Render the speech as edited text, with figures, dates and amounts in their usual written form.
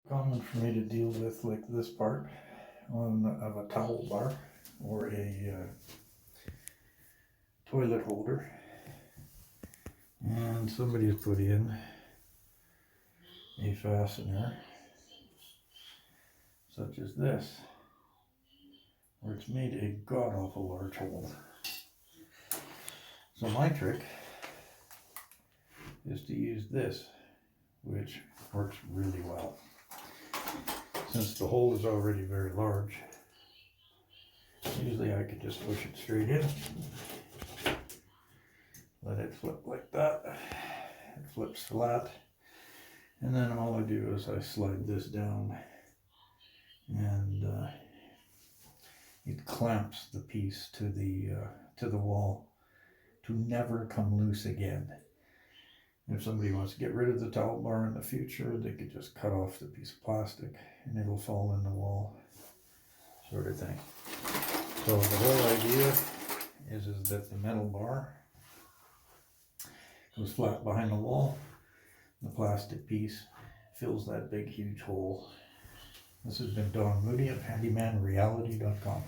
Common for me to deal with like this part of a towel bar or a toilet holder, and somebody has put in a fastener such as this, where it's made a god-awful large hole. So my trick is to use this, which works really well. Since the hole is already very large, usually I could just push it straight in, let it flip like that, it flips flat, and then all I do is I slide this down and it clamps the piece to the wall to never come loose again. If somebody wants to get rid of the towel bar in the future, they could just cut off the piece of plastic and it'll fall in the wall, sort of thing. So the whole idea is that the metal bar goes flat behind the wall. The plastic piece fills that big huge hole. This has been Don Moody of handymanreality.com.